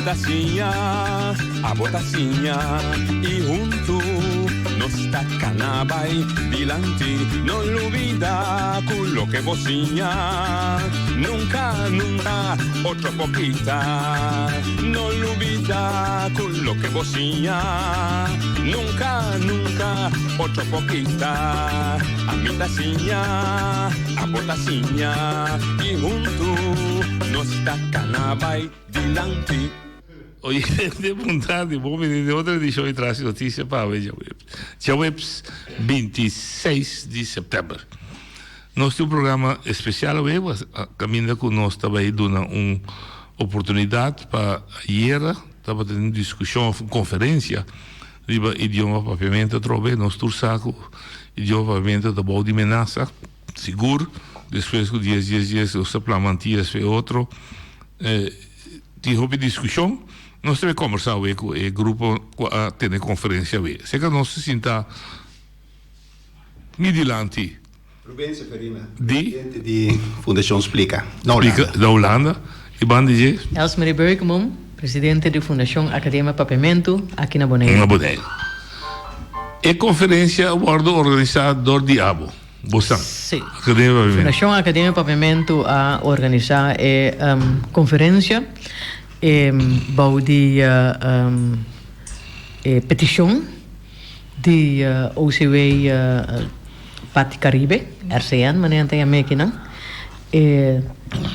a botacinha e junto nos tacanabay dilante, non olvida quello che vocinha, nunca, nunca, otro poquita, non olvida quello che vocinha, nunca, nunca, otro poquita, a mitacinha, a botacinha e junto nos tacanabay dilante. Hoje de vontade, vamos ver outra edição e traz notícia para hoje. Já é 26 de setembro. Nós temos um programa especial hoje, caminha com nós também dando uma oportunidade para ayer, estava tendo discussão, conferência, riba idioma papiamento, trove, nós tursaco, idioma papiamento da boa de menaça, seguro, depois com 10 os suplementos foi outro, tive discussão. Nós temos conversar hoje com o grupo a ter conferência hoje. Se que nós se sinta midilante. Rubens Ferina, presidente de Fundação Explica, da Holanda. E bom dia. Elsmarie Beukemom, presidente da Fundação Academia Papiamento, aqui na Bonaire. Na Bonaire. A conferência foi organizada por Diabo. Boção. Sim. Fundação Academia Papiamento a organizar a conferência. Bouwde petição de OCW Pati Caribe, RCN, maneira tem a máquina.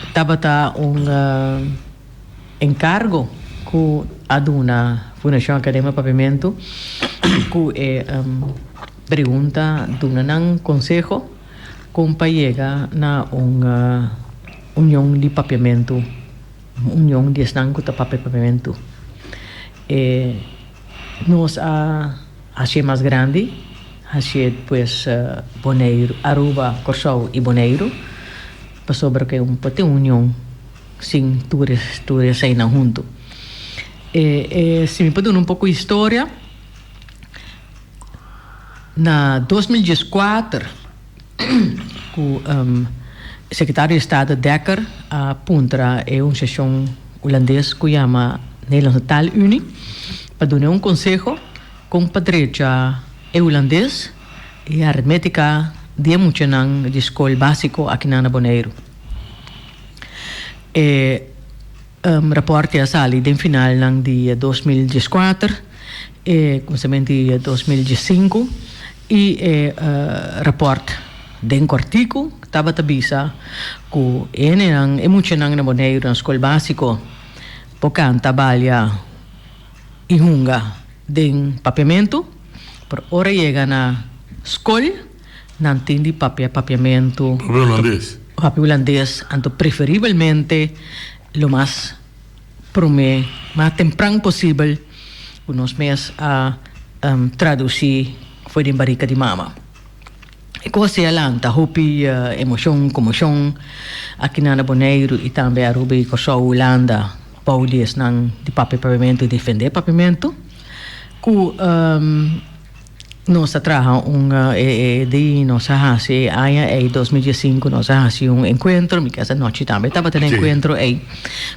Estava encargo que a dona Fundação Academia Papiamento que pergunta dona um conselho como para chegar na união de papiamento. União de estanco de papiamento. Nós a mais grande, pues Bonaire, Aruba, Corsou e Bonaire, para sobre que tem união sim todas aí na junto. Se me pode dar um pouco de história, na 2014, com secretário de Estado Dekker aponta uma sessão holandesa que chama Nederlandse Taalunie para dar um conselho com patrícia holandês e aritmética de emocional de escola básico aqui na Bonaire. Rapporto a sali de final de 2014 e começamento de 2015 e rapporto de um artigo estava tabisa que ang emocional na Bonaire na escola básico pokan trabalha e hunga de papiamento por hora chega na escola não tem de papiamento holandês então preferivelmente lo mais temprano possível que nós mesmos a traduzir foi de barriga de mama. E coisa lang tahupi emoção, comoção aqui na Bonaire e também a Aruba e Corsou Holanda paulias nang de papiamento defender papiamento que nós trabalhamos de nossa hase em 2015 nós fazemos encontro me casa noite também estava tendo encontro aí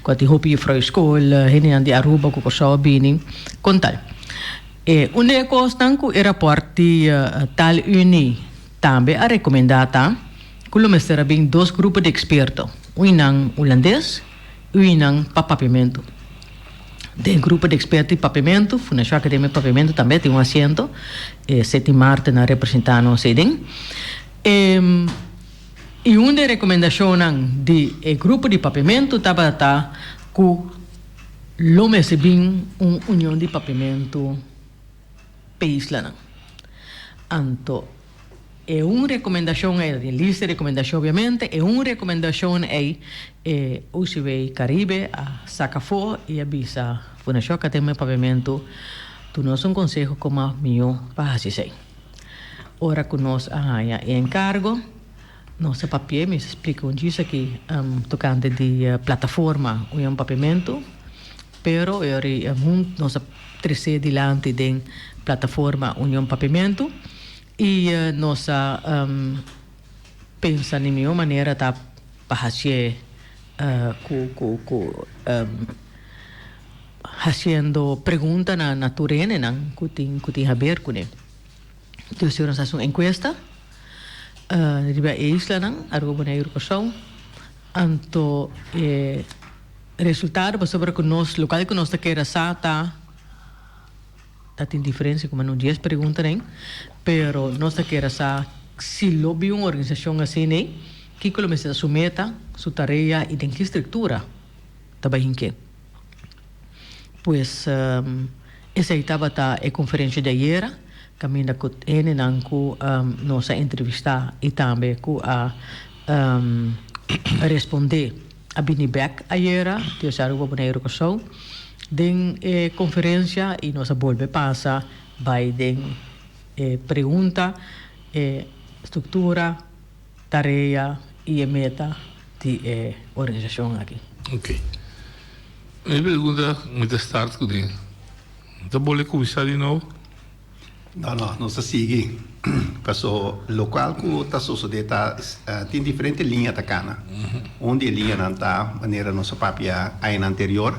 quando hupi fra escola hene de Aruba com Corsou bini contal coisa que era parte Taalunie também a recomendada que o mestre bem dois grupos de expertos um holandês e um papiamento de grupo de expertos de papiamento Fundação Academia Papiamento também tem assento 7 de março na representando o CEDEN e uma das recomendações de grupo de papiamento estava que o mestre bem uma união de papiamento país lá então uma recomendação lista de recomendação obviamente uma recomendação OCW Caribe a Sacafo e a Bisa Fundação Academia Papiamento tu nós conselho como melhor para fazer ora que nós encargo nossa papel me explica disso aqui tocante de plataforma União Papiamento pero nossa terceira dilante de plataforma União Papiamento e nossa pensa de minha maneira tá para fazer haciendo preguntas na turene nang kuting haber kune. Entonces nós fazemos uma encuesta riba isla nang Aruba na Eurocosão. Anto resultado sobre que nós local que nós queira sata tem diferença como não 10 perguntas nem, pero nós queira sa se lobby uma organização assim nem que começa a submeta sua tarefa e tem que estrutura também que pues essa etapa tá a conferência de ayer caminha com ele não com nossa entrevista e também com a responder a Binibek ayer que eu Aruba na Eurocosão den conferência e nós volve passa vai den pergunta estrutura tarefa e meta de organização aqui. Ok. Minha pergunta muito start com ele. Então vou começar de novo. Não se sigue. Passo local que está sucedendo tem diferentes linhas da cana. Onde a linha não está maneira nossa papia aí anterior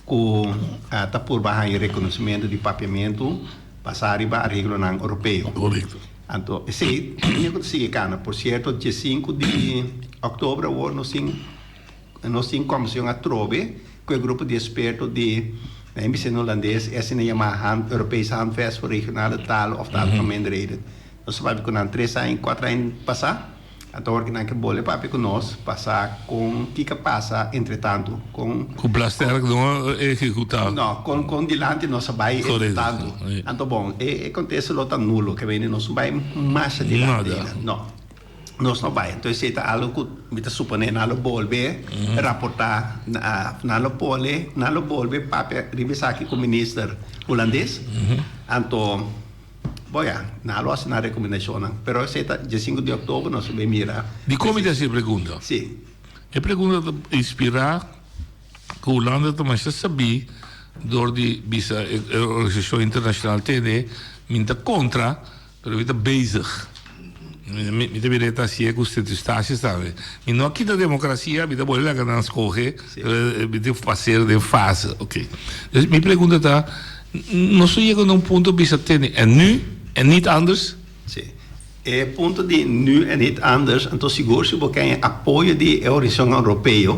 que está por baixo o reconhecimento de papiamento passar a regra não europeu. Correto. Então, sim, linha que sigue cana. Por certo, dia 5 de outubro nós temos comissão a Trove, que é o grupo de expertos de na emissão holandês, essa é a Europese Handvest voor regionale talen of taalvermindering. Nós sabemos que nós 3 anos, 4 anos passar, então que nós boleh papi com nós passar com o que passa entretanto com o plaster não é executado. Não, com dilante nós vai entretanto. Então bom, acontece lo tan nulo que vem nós vai mais adiante. Não. Nós não vai. Então, se está algo que me supõe na volver rapportar na pole, na volver para revisar aqui com o ministro holandês. Então, boia, na loja na recomendação, pero se está dia 5 de outubro nós vamos mirar. De como é essa pergunta? Sim. A pergunta inspirar que a Holanda também já sabia door die bisa organisatie internationaal TD minta contra, pero está bezig. Mi te direi assim com os estágios, sabe? E não aqui da democracia, me dá boa que não escorre, me dá fazer de fase, ok? Dus minha pergunta está, nós chegamos a ponto que bisa tem é nu e niet anders? Sim. É ponto de nu e niet anders, então seguro se você apoio de organização europeia,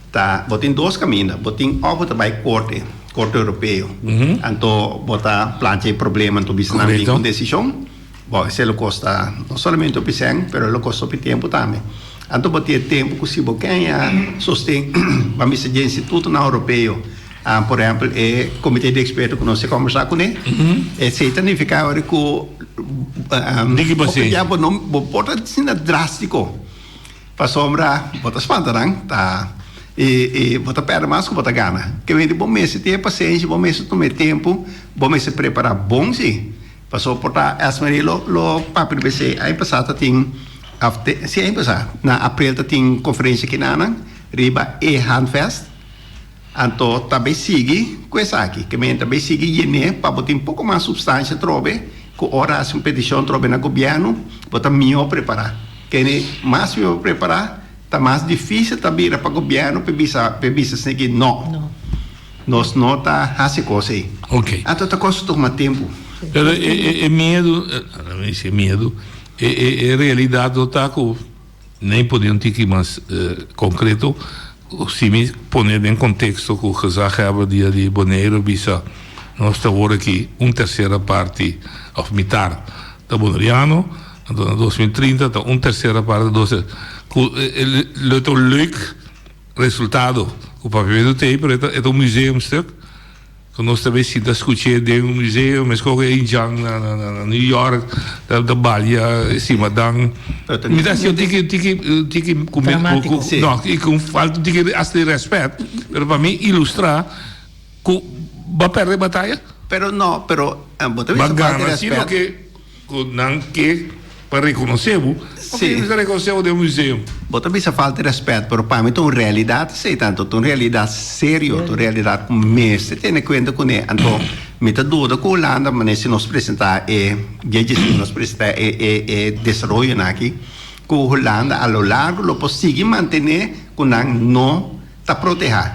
tá? Você tem dois caminhos, você tem ou também corte europeu, então você planteia problema, então bisa não tem decisão. Bom, isso custa não somente o pisang, mas ele custa o tempo também. Então, para ter tempo que se você sustém, vamos dizer, o Instituto Europeu, por exemplo, o Comitê de Expertos que nós conversamos com ele, se significa que o diabo não pode ser drástico. Para sombra, bota espantarão, tá? E bota perda mais que bota gana. Que vem de bom mês, ter paciência, bom mês, tomar tempo, bom mês se preparar bom, sim. Passou por tá as lo papi BC aí passado tem se aí passar na abril tem conferência aqui na riba Handvest então também sigue com essa aqui que também sigue e para botar um pouco mais substância trobe com horas uma petição trobe na governo botar melhor preparar que mais melhor preparar tá mais difícil também para o governo para bisa seguir não nós não tá assim coisa aí ok então tá custa tomar tempo. É medo, é medo, é realidade do taco, nem podemos ter que mais concreto, se me poner em contexto que o gezag hebben dia de Bonaire, bisa, nós estamos aqui, terceira parte, of metade, da Bonaireano, então, 2030, então, terceira parte, het leuk resultado, o papel do tempo, é um museu stuk, que nós também se discutir de museu, mas como em Jang, na New York, da Bahia, em cima dan, me dá assim, eu tenho que comer, não, e com falta de respeito, mas para mim ilustrar que vai perder a batalha. Pero não, pero mas ganha, sino que não que para reconhecer, porque não reconhecer o museu. Bota bisa falta de respeito, pero para mim tem uma realidade, sei tanto, tem uma realidade séria, tem uma realidade com mestre, tem conta com ele. Então, me tá dúvida com a Holanda, mas se nós apresentar nós apresentar desenvolvimento aqui, com a Holanda, a lo largo, lo possível manter com não tá proteger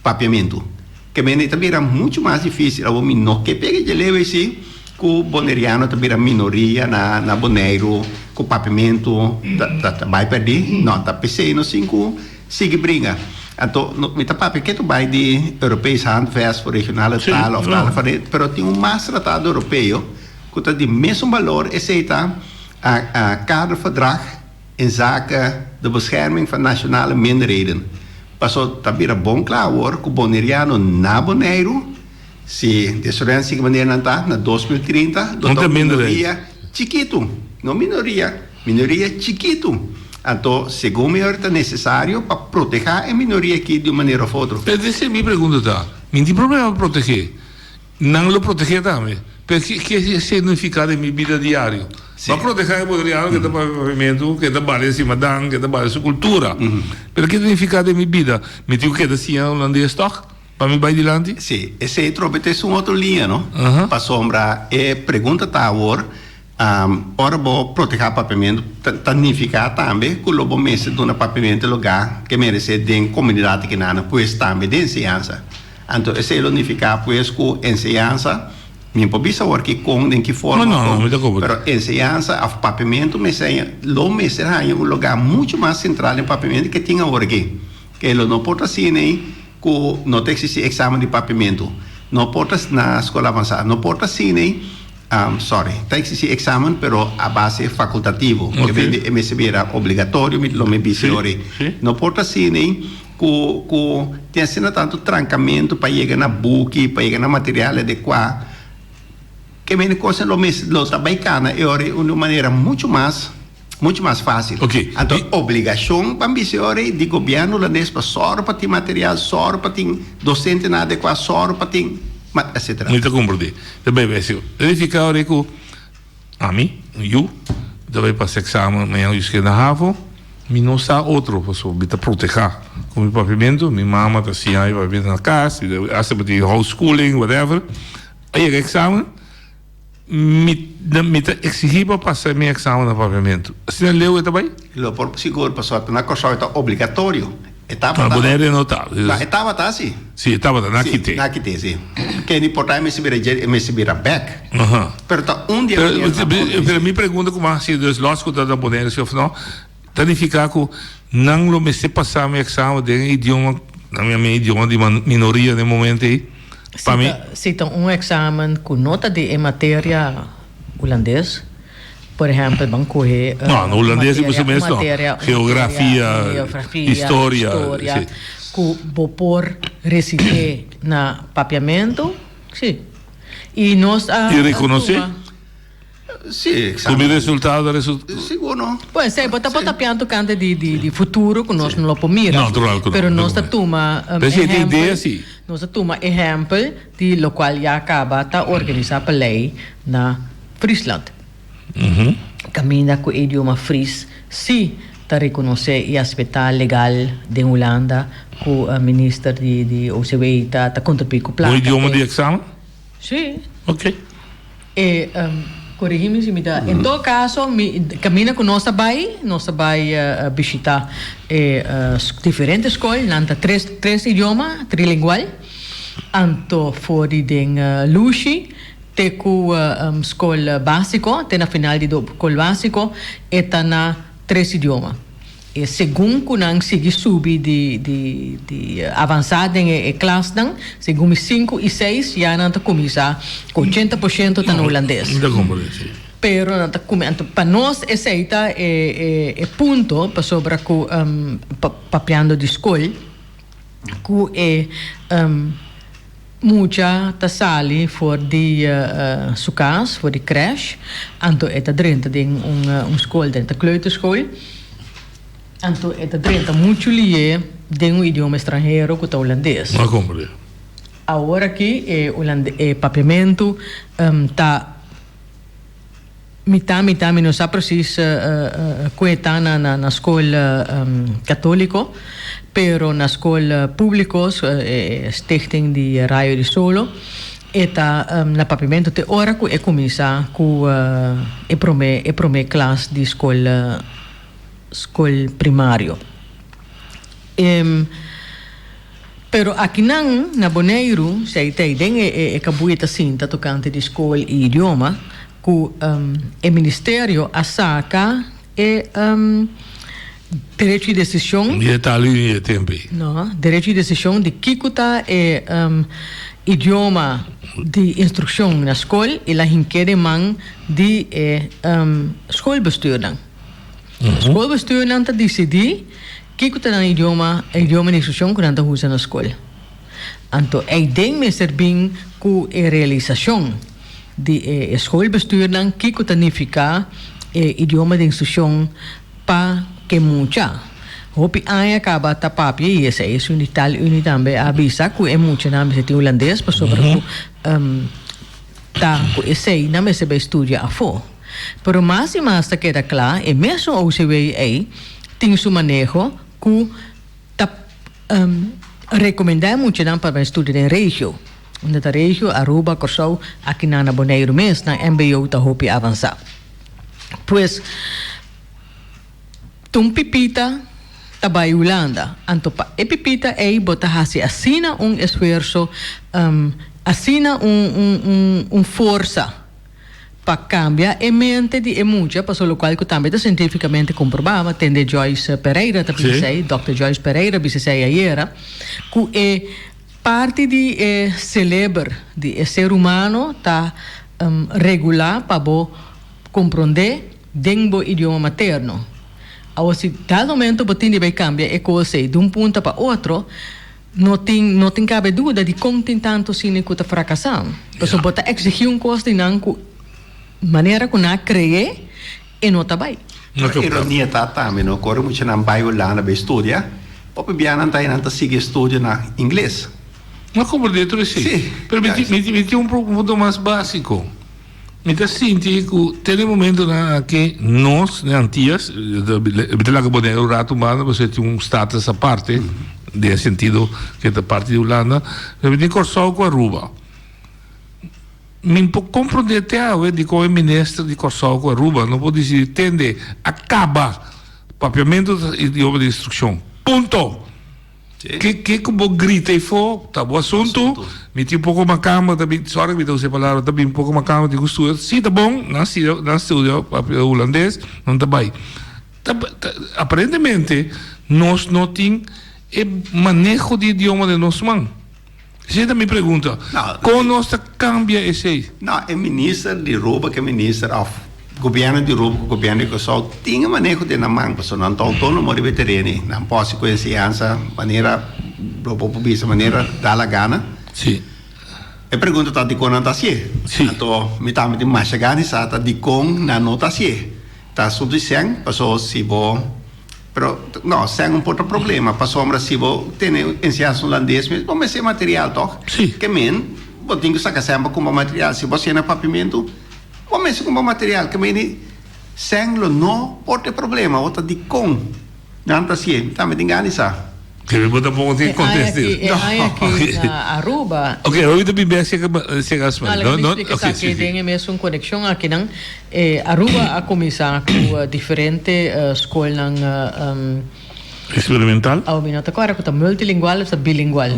papiamento. que também era muito mais difícil. O menino que pega de leve assim, que o boneriano também era minoria na Bonaire, com o papimento, vai perder, não, tá pensando assim, que sigue briga. Então, me tá que tu vai de europeus handvest, regional, tal, of tal, pero tem mais tratado europeu, que tá de mesmo valor, aceita a kaderverdrag in zaken de bescherming van nationale minderheden. Passou também era bom claro que o boneriano na Bonaire, se de sorança que maneira não tá na 2030, não tem minoria chiquito, não minoria chiquito. Então, segundo eu, é necessário para proteger a minoria aqui de uma maneira ou outra. Mas essa é a minha pergunta, tá? Não tem problema proteger. Não lo proteger também. Porque que significa de minha vida diária? Para proteger o boneriano que trabalha no movimento, que trabalha em cima da que trabalha sua cultura. Mas que significa de minha vida? Me digo que é assim, holandês toch? Para mim, vai adiante? Sim, esse é uma outra linha, não? Para sombra, pergunta tá agora. Ora, vou proteger o papamento, significa também que o bom mês de um papamento lugar que merece de comunidade que não, pois também de ensinança. Então, esse significa, pois, que ensinança, minha pobisa que com de que forma, não, pero ensinança, o papamento, lo mês será um lugar muito mais central em papamento que tinha agora aqui. Que ele não pode assim, que não tem esse exame de papamento, não pode na escola avançada, não pode assim, tem esse exame, pero a base facultativo, que me era obrigatório, lo me bisiore. Não pode assim, que tem sendo tanto trancamento para chegar na book, para chegar na material adequado, que me coisa lo trabalhando é uma maneira muito mais fácil. Então, obrigação para bisiore de governo holandês para só para ter material, só para ter docente na adequado, só para ter etc. Muito compreendo. Também vai ser. Verificar que a mim, eu, também passei exame, amanhã eu esqueci na Havo, mas não está outro, pessoal, para proteger com o meu papimento, minha mãe está assim, aí vai vir na casa, acha para ter homeschooling, whatever. Aí o exame, me exigir para passar meu exame no papimento. Assim, leu também? Lo por seguro, pessoal, na coisa é obrigatório. Estava Bonaire não está. Estava tá sim. Sim, estava na Quite. Na Quite, sim. Que é importante me se vira back. Pero tá dia. Pero me pergunta como assim, dos lógicos da Bonaire, se eu não, significa que não lo me se passar meu exame de idioma, na minha idioma de minoria no momento aí. Para mim. Se tem exame com nota de matéria holandês. Por exemplo, vamos correr. No holandês é mesmo não. Geografia, história. Que vou pôr recitar na papiamento. Sim. E nós. E reconhecer? Sim. Como resultado. Seguro. Pois é, bota pianto cante de futuro que nós não lo pomira. Não, claro que não. Pero nós toma ideia sim. Nós toma exemplo de lo qual já acaba tá organizar para lei na Friesland. Caminha com o idioma fris, se está reconhecer e aspectar legal de Holanda, com o ministro de OCW está contribuindo com o plano. O idioma de exame? Sim. Ok. E corrigir-me se me dá. Em todo caso, caminha com nossa vai visitar diferentes escolas, nanta três idiomas, trilingual, anto fora de Lucy. Tem a escola básica, tem na final de escola básica, e está na 3 idiomas. E segundo que não sigue subir de avançada em classe, segundo 5 e 6, já não está começar com 80% está no holandês. Pero para nós, esse é ponto para sobre o papiando de escola, que é muita tá sali for de sukas, for de crash, anto eta drenta de escola dentro kleuterschool, anto eta drenta muito lie de idioma estrangeiro que tá holandês. Não compreendo. Agora aqui papiamento tá mitad não sabe preciso coeta na escola católico. Pero na escola públicos, stichting de Raio de Solo, eta na papimento te ora que começa com a primeira classe de escola primário. Pero aqui na Bonaire, sei tem cabueta sim, tá tocante de escola e idioma, que o Ministério asaca direito de decisão. E está ali também. Não, direito de decisão de que tá idioma de instrução na escola e lá requer man de escoolbestuur. Escoolbestuur tá decidir que tá na idioma de instrução que tá usa na escola. Então, tem me servir com a realização de escoolbestuur que tá significa idioma de instrução para que mucha. Hopi aya acaba tapapi e essa é um detalhe também avisa que é muito na mesa de holandês para sobre tá que esse na mesa de estudia a fo. Pero mais e mais está queda claro e mesmo o CWA tem seu manejo que tá recomendar muito não para estudar em regio. Onde a regio Aruba, Curaçao, aqui na Bonaire mesmo na MBO tá hopi avançar. Pois tum pipita tabai Holanda. Anto pa pipita bota hasi assina esforço, assina força para cambiar a mente de muita, para o qual que também é cientificamente comprovado, tende Joyce Pereira, Dr. Joyce Pereira, bisei ayer, que é parte de cérebro de ser humano tá regular para compreender dentro do idioma materno. Ao se dado momento botin vai cambiar e coisa de ponto para outro, não tem cabe dúvida de como tem tanto cine que está fracassando. Porque bota exigir coisa de não maneira que não cree e não está bem. Ironia tá também, não corre muito na Holanda para estudar, porque bianan tá indo seguir estudo na inglês. Não como dentro de si. Permite ponto mais básico. Então, sim, tem um momento que nós, antigas, de lá que podemos o rato humano, você tem status à parte, de sentido que é parte de Holanda, mas tem Curaçao com Aruba. Me compreender até de como é ministro de Curaçao com Aruba, não pode dizer, tende, acaba o papiamento do idioma de instrução. Ponto. Que como grita e for, tá bom assunto, me tem um pouco uma cama, também, só que me deu essa palavra, também um pouco uma cama de gosto, sim, tá bom, na estudo holandês, não tá bem. Aparentemente, nós não temos manejo de idioma de nosso mão. Você também pergunta, como nós cambia esse aí? Não, é ministro de Aruba, que é ministro governo de Aruba, o governo de Curaçao tinha manejo de na mão, porque não está autônomo de veterano, não pode conhecer essa maneira, maneira da la gana. Sim. A pergunta está de como está se. Sim. Então, me está me mais chegando está de como não está se. Está suficiente, passou se vou, pero não, sem outro problema, passou mas se vou ter ensino holandês, mas vamos ser material, toch? Sim. Que men, vou ter que sacar sempre como material, se você não papimento. Começa com o material que me sem lo não pode ter problema outra de com não está assim também tem ganho isso que me bota um pouco de contexto aqui na Aruba eu também bem chega as mãos não explica que tem mesmo uma conexão aqui não Aruba a começar com diferente escola experimental não tá claro que tá multilingual ou bilingual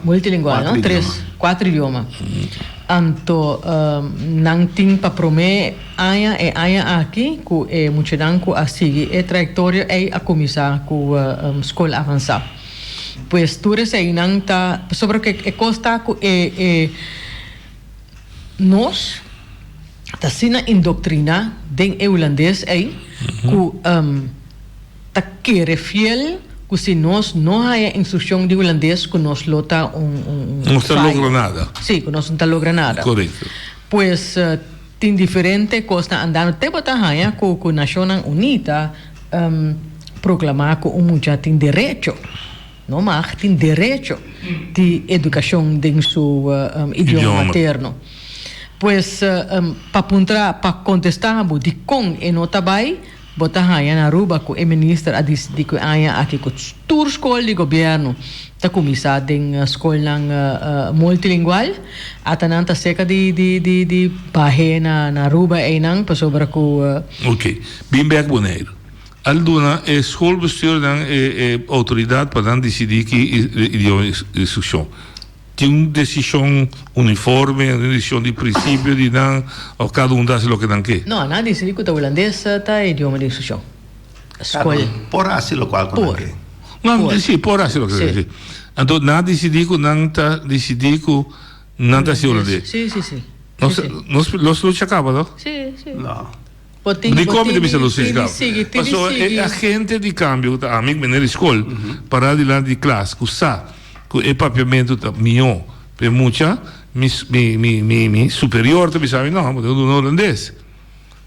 multilingual não 4 idiomas. Anto não tem para prometer aya aqui que muito danco a seguir a trajetória a começar com escola avançada. Pois tudo isso aí não tá sobre que costa que nós tá sendo indoctrina em holandês aí que tá querer fiel que se nós não há instrução de holandês que nós lota não está logrando nada. Sim, que nós não está logrando nada. Correto. Pois tem diferente coisas andando até botar raia que a Nações Unidas proclamar que o mundo tem direito, não mais tem direito de educação em seu idioma materno. Pois para contestar de com e não trabalho botar raia na Aruba que o ministro a decidir que há aqui que toda escola de governo está começando em escola multilingual até não está cerca de barreira na Aruba e não para sobre que ok bem bem Bonaire Alduna é schoolbestuur dan autoridade para dan decidir que idioma instrução. Tem uma decisão uniforme, uma decisão de princípio de dan ou cada faz o que dan quer. Não, nada decidi que o holandês tá idioma de instrução. Escola. Por assim local com Por. Não, sim, por assim o que dan. Então nada decidir que não tá decidir que não tá se holandês. Sim. Nós luta acaba, não? Sim. Não. De como de bisa luta acaba. Passou a gente de câmbio, a mim na escola, para de lá de classe, que sa que é papiamento tá melhor, para muita mi superior também sabe não, mas eu não holandês.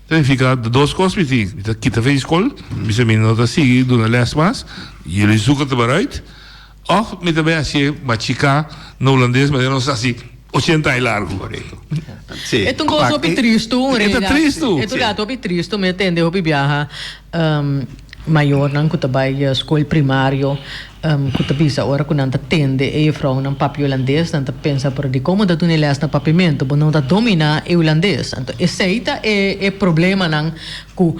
Então fica duas coisas me tem, que tá fez escola, bisa me não tá seguir do les mas, e ele zoeken te bereid. Of me também assim, machica no holandês, mas eu não sei assim 80 e largo. Correto. Sim. É um gosto triste, É triste. É um gato triste, me entende, eu viaja maior não que trabalha escola primário, que te bisa ora que não atende e frau não papi holandês, não pensa por de como da tu ne les na papimento, mas não domina o holandês. Então, esse é problema não que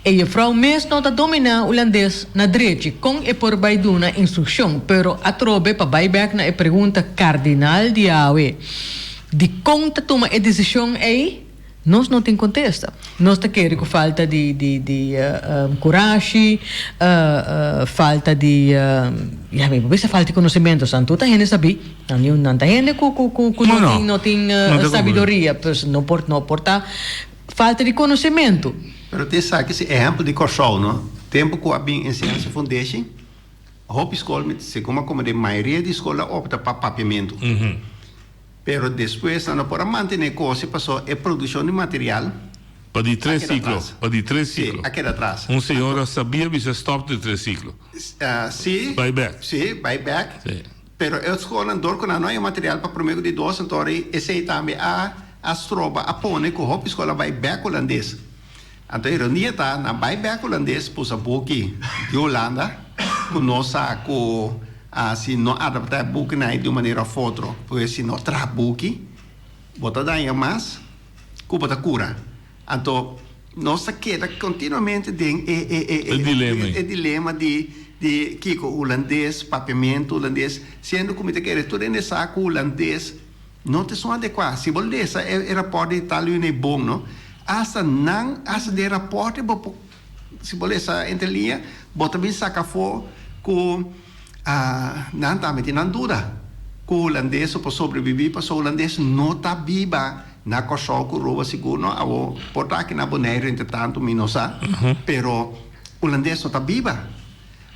e a vrouw mesmo não domina o holandês na direita, com é por vai dar uma instrução, pero a trobe para vai back na pergunta cardinal de awe. De conta toma a decisão aí, nós não tem contesta. Nós tá querendo com falta de coragem, falta de falta de conhecimento, santo tá gente sabe, não tá gente não tem sabedoria, pois não porta falta de conhecimento. Pero você sabe que esse exemplo de Kosovo, não? Tempo que a bem ensinança foundation, Hope School, se como a maioria de escola opta para papiamento. Pero depois, não para manter coisa, passou a produção de material. Para de 3 ciclos. Para de 3 ciclos. Sim, aqui atrás. Senhora sabia que você stop de 3 ciclos. Sim. Buyback. Sim, buyback. Sim. Pero a escola não com não é material para primeiro de 2, então esse também a tropa a pone que a Hope School buyback holandês. Então, a ironia está na buyback holandês, puxa book de Holanda, que nós se não adaptar book de maneira foto, porque se não traz book, bota daí mais, que bota cura. Então, nós queda continuamente o dilema de Kiko holandês, papiamento holandês, sendo como te quer, tudo nesse saco holandês, não te são adequado. Se holandês era pode italiano é bom, não? Asa de rapporte, se bolessa entre linha, bota bem saca for com não também não dura. Com o holandês para sobreviver, para o holandês não está viva na Kosovo com rouba seguro, não. Ao portar aqui na Bonaire, entretanto, minosa, pero o holandês não está viva.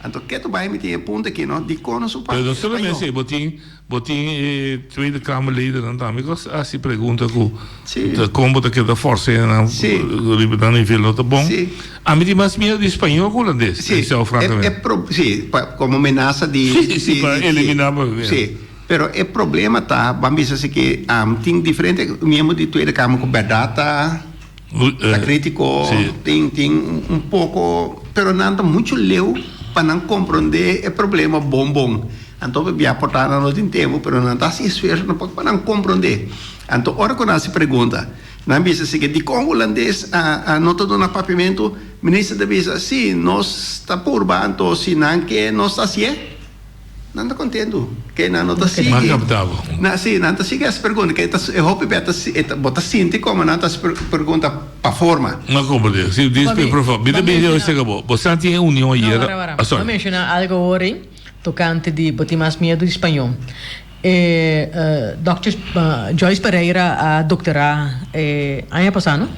Então, que tu vai me ter ponto aqui, não? De como não Pero não solamente botin Tweede Kamerleden dan amigos, se pergunta como que da força na liberdade nível não tá bom. A mim mais medo de espanhol que holandês. Sim, como ameaça de eliminar. Sim, pero o problema tá, vamos dizer que tem diferente mesmo de Tweede Kamer com verdade tá crítico, tem um pouco, pero não tá muito leu para não compreender o problema bom. Então, vai aportar no tempo, mas não está se esforçando para não compreender. Então, hora que nós se pergunta, não bisa se que de como holandês não está dando papimento, ministro da bisa, sim, nós está por banto, se não que nós está assim, não está contento, que não está assim. Mas captável. Sim, não está assim essa pergunta, que eu hope que bota sinto como não está pergunta para forma. Não compreendo. Se diz para provar, vida bem eu sei que bom. Você tem união aí. Vou mencionar algo hoje. Tocante de botar mais medo de espanhol. Dr. Joyce Pereira, a doutora, ano passado,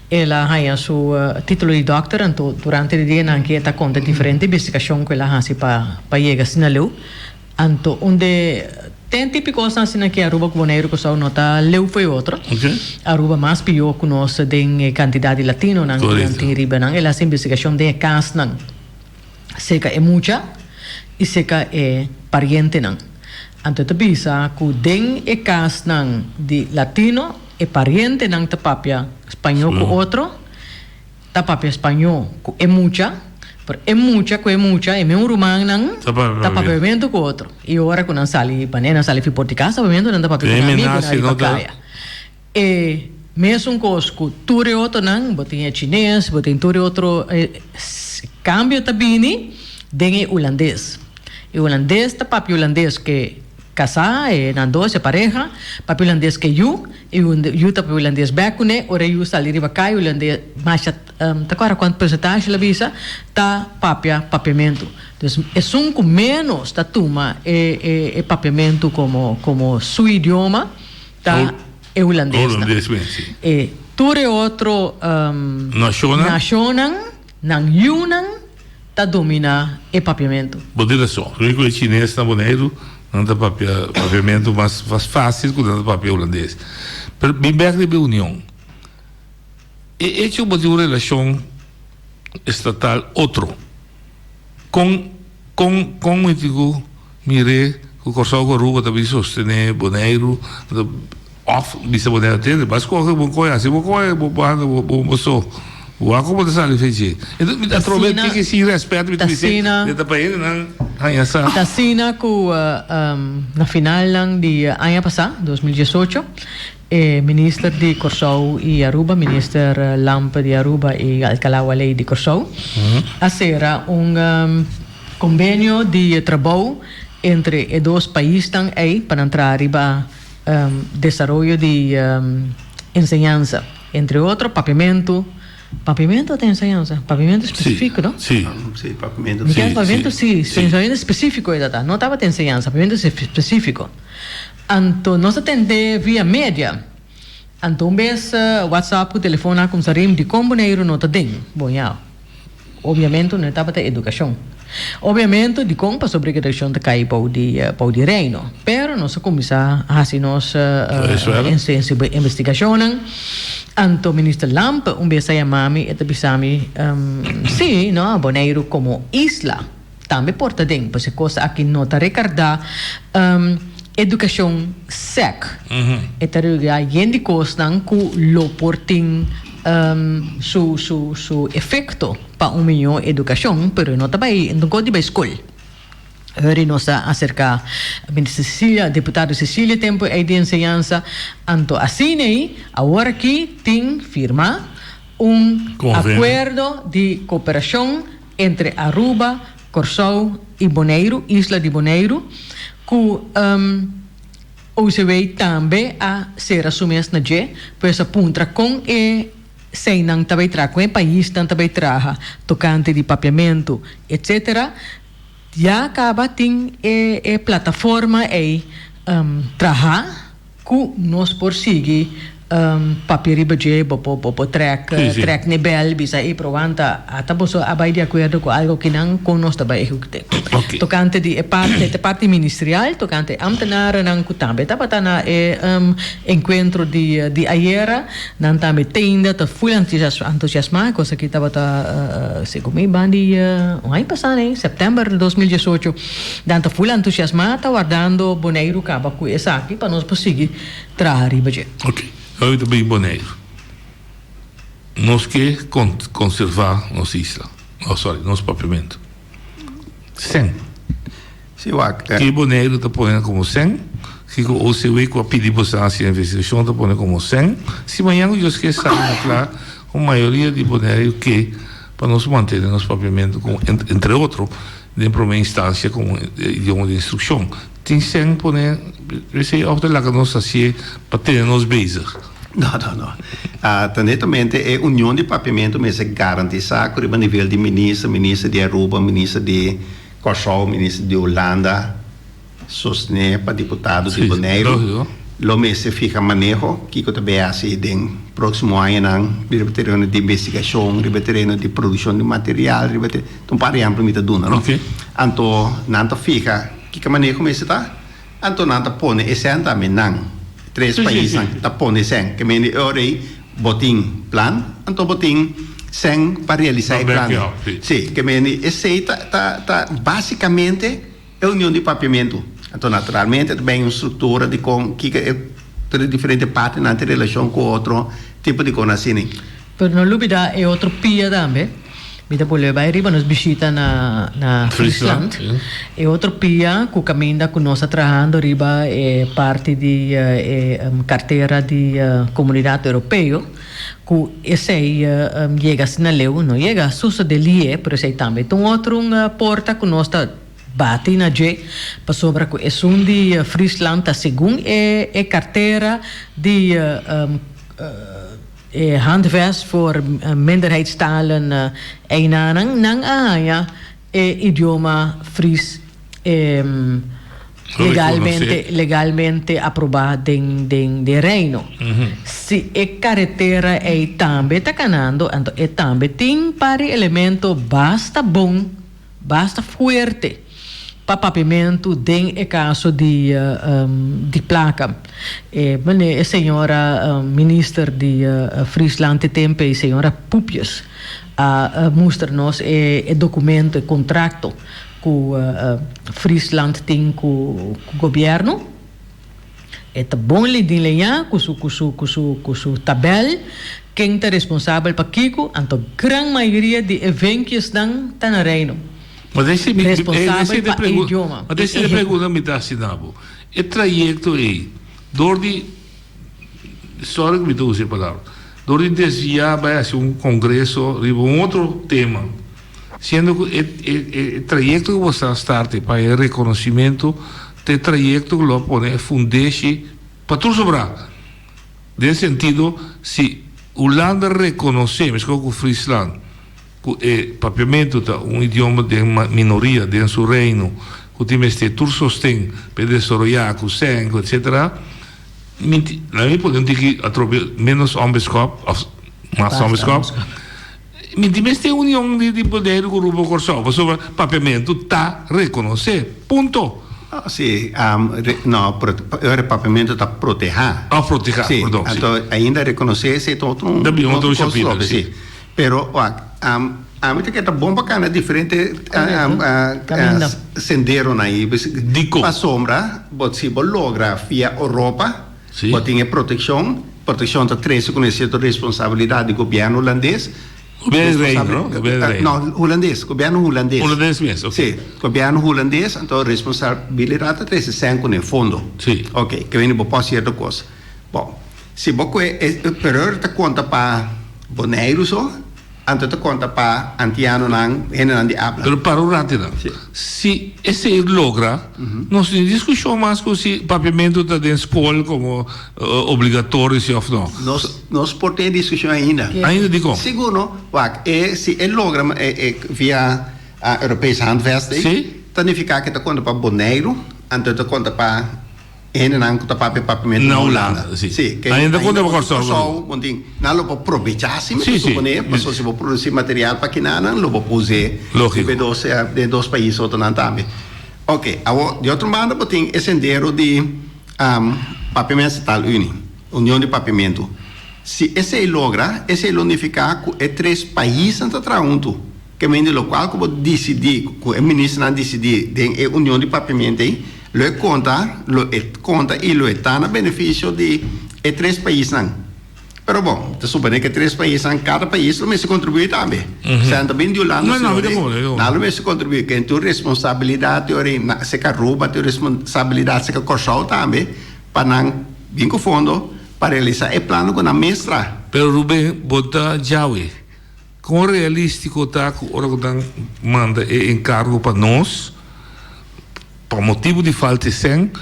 ela tinha seu título de doctor, então durante o dia não que está conta diferente investigação que ela faz para chegar a Sinaleu, então onde tem típico assim que Aruba com Bonaire que só nota leu foi outro, Aruba mais pior que nós tem quantidade de latino não tem riba não, ela essa investigação de caso não. Seca é muita e seca é pariente não. Então tu bisa que den é caso não de latino é pariente não ta papia espanhol com outro, ta papia espanhol com é muita é meu romano não ta papia vento com outro. E agora que não sali banana sali fi porticasa vento não ta papia amigo não ta caia. mesmo cosco, ture outro não, botem chinês, botem ture outro, cambio tabini, dengue holandês. E holandês, tá papi holandês que casar, nando se pareja, papi holandês que you tá papi holandês becune, ora you salir riba cai holandês, mas tá agora quanto percentagem la visa, tá papiamento. Então, é um com menos tá tuma papiamento como seu idioma, tá é holandês. E ture outro nacional, nang yunan, tá domina papiamento. Bodega só, o chinês na boneiro, não dá papiamento mais fácil que não papel holandês. Pero bem perto da União. E é uma relação estatal outro. Com eu digo, mire, o Corsal Coruba também sostener boneiro, off, bisa boneiro atende, mas qualquer coisa, se você o a como está ali feito. Então, me atromete que se respeita, me dizer, de país não, aí essa. Tasina com na final lang de ano passado, 2018, ministro de Corsau e Aruba, ministro Lampa de Aruba e Alcalá Walei de Corsau, acera convênio de trabalho entre os dois países para entrar arriba desenvolvimento de enseñanza, entre outros papiamento tem enseñanza, papiamento específico, não? Sim, papiamento. Papiamento papiamento específico não estava tem enseñanza, papiamento específico. Então nós atende via média. Então vez WhatsApp, telefone com sarim de comboneiro não tá tem. Bom, obviamente não estava ter educação. Obviamente de como sobre a educação de cair para o reino, pero nós começar a fazer nossa investigação. Anto ministro Lampa vez a mami e bisami sim, não, boneiro como isla também porta dentro, porque coisa aqui não está recordar educação sec. E taruga yendi costa com lo porting su efeito para melhor educação, pero não também não pode ir escola. Hori nossa acerca ministra Cecília, deputado Cecília tempo de enseñanza, anto assim aí, agora aqui tem firma acordo de cooperação entre Aruba, Corsau e Bonaire, Isla de Bonaire, que OCW também a ser assumido na G, pois apunta com sem não também traga, com o país também traga tocante de papiamento, etc. Já acaba tem plataforma aí trabalhar que nós por seguir papel ribaje po track nível bisa aí provanta tapos abay de acordo com algo que não conosco também tocante de parte ministerial tocante ambtenaar não kutambe tapata na encontro de ayer não também tenda tá full entusiasmado coisa que tapata segundo bandi ano passado em setembro de 2018 tá full entusiasmado guardando boneiro caba com essa aqui para nós conseguir trabalhar ribaje. Eu também boneiro. Nós que conservar nossa isla, nosso papiamento. 100. Que boneiro está pondo como 100, que o OCW com a pedir para a investigação está pondo como 100. Se amanhã eu esqueço claro, a maioria de boneiro que para nós manter nosso papiamento, entre outros, dentro de uma instância como idioma de instrução. Tem 100 poner, você opta lá que nós assim para ter nos bases. Não. Netamente é união de papiamento, mas é garantizar que o nível de ministro de Aruba, ministro de Corsau, ministro de Holanda, sostener para deputados de Bonaire. Lo mês fica manejo, que também é assim, no próximo ano, terreno de investigação, terreno de produção de material, então para exemplo, me dá não? Então, não fica, que manejo mês está? Então, não põe esse ano também não. 3 países tá pondo sem que me orei botin plan então botin sem para realizar o plano sim que me esse tá basicamente é união de papiamento então naturalmente também uma estrutura de com que é diferente parte na relação com outro tipo de coisa assim pero não dúvida é outro pia também Mita por levar arriba nos visita na Friesland. E outro pia que caminha que nós trabalhando arriba é parte de carteira de comunidade europeia. Que esse chega assim na leu, não chega sussa de lie, por esse também. Então outro porta que nós está bate na J para sobre que é um de Friesland a segundo é carteira de handwerks voor minderheidstalen nang aya idioma Fries legalmente aprovado de Reino. Se é carretera é também tá canando, então é também tem para elemento basta bom, basta forte para pavimento tem é caso de placa. A senhora minister de Friesland tempo a senhora Pupius mostra-nos é documento, é contrato que Friesland tem com o governo. É bom lhe dizer com sua tabela quem é responsável para Kiko, então a grande maioria de eventos estão na Reino. Mas esse responsável para o idioma. Mas esse pergunta me dá sinal. O trajeto é dor de história que me dá essa palavra. Dor de desviar vai assim congresso, outro tema. Sendo que o trajeto que você starte para o reconhecimento, o trajeto que você põe fundeixe para tudo sobrar. Nesse sentido, se Holanda reconhece, mas como o Friesland, que papiamento tá idioma de minoria dentro do seu reino, que tem este tudo sostém para desenvolver com sangue, etc. Na minha podemos ter que menos ombudsmanschap, mais ombudsmanschap. Mas tem união de poder com o grupo Corsol, sobre papiamento está reconhecer, ponto. Sim, não, o papiamento está proteger. Proteger, sim, perdão. Então, ainda reconhecer esse outro capítulo, sim. Pero, a mim que é bom bacana, diferente sendero aí. Dico. A sombra, se você logra via Europa, você tem proteção está três conhecido responsabilidade do governo holandês. Governo holandês, governo holandês. Holandês mesmo, ok. Sim, governo holandês, então responsabilidade três cinco no fundo. Sim. Ok, que vem para certa coisa. Bom, se você superior te conta para boneiro só, então te conta para antiano não, não de habla. Pero para um rápido, se esse logra, nós temos discussão mais com se papiamento está dentro da escola como obrigatório se ou não. Nós podemos discussão ainda. Ainda digo. Segundo, se ele logra via a Europese handvest, significa que te conta para boneiro, então te conta para não conta para papiamento na Holanda. Sim. Ainda conta para só, não lo pode aproveitar, sim, suponer, mas se você produzir material para que não lo pode fazer. Lógico. De dois países ou também. Ok, de outro modo, você tem esse sendero de papiamento estatal união de papiamento. Se esse logra, esse unificar com três países junto, que vem do local que pode decidir, que o ministro não decidir, de união de papiamento aí, lo conta e lo está no benefício de três países. Pero bom, te supone que três países, cada país lo se contribui também. Se também de Holanda, não se contribui, que tu responsabilidade, se que rouba, tu responsabilidade, se que corção também, para não vir com fundo, para realizar o plano com a mestra. Pero Rubén, bota Jaui, com realístico tá, que o manda encargo para nós, por motivo de falta de sangue,